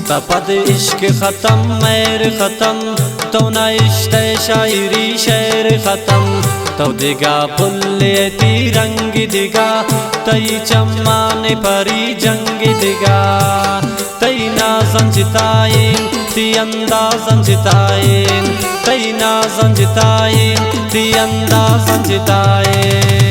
शतपद इश्क खत्म मैर खत्म तो न इश्क़ शायरी शेर खत्म तो दिगा पुल्यती रंग दिगा तई चम्मान परी जंग दिगा तई ना संजतायें ती अंदाज़ संजतायें तई ना संजतायें ती अंदाज़ संजतायें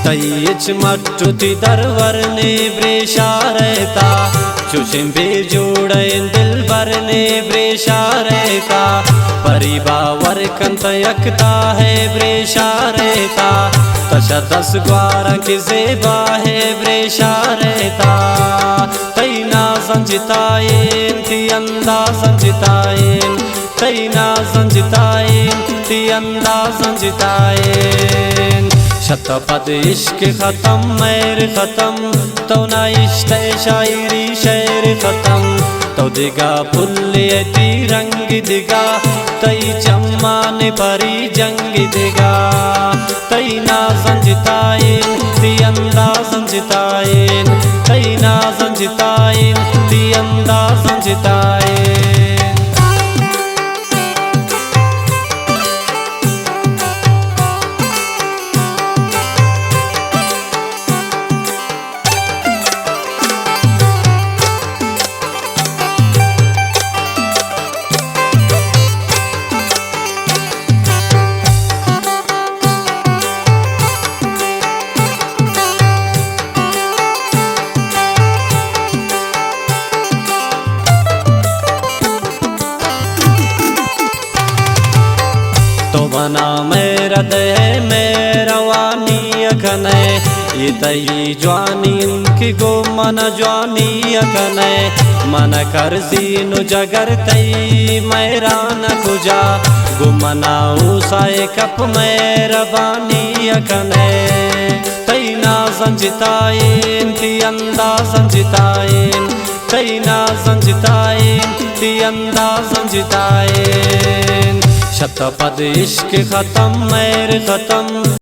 तईच मट्टुति दरवरने ब्रेशारता चुशिम बेजोड़ें दिल भरने ब्रेशारता परिबावर कंत यकता है ब्रेशारता तशा 10 ग्वारा की ज़ेबा है ब्रेशारता तई ना संजतायें ती अंदाज़ संजतायें तई ना संजतायें ती अंदाज़ संजतायें शतपद इश्क खत्म मैर खत्म तो न इश्क़ शायरी शेर खत्म तो दिगा पुल्यती रंग दिगा तई चम्मान परी जंग दिगा तई ना संजतायें ती अंदाज़ संजतायें तई ना संजतायें ती अंदाज़ संजतायें बना मेरा दे मेरा वानी अखने ये तई जवानी की गो मन जवानी अखने मन कर सीनु जगर तई मेरा न खुजा गो मनाऊ साए कप मेरा बानी अखने तई ना संजतायें ती अंदाज़ संजतायें तई ना संजतायें ती अंदाज़ संजतायें शतपद इश्क खत्म मैर खत्म।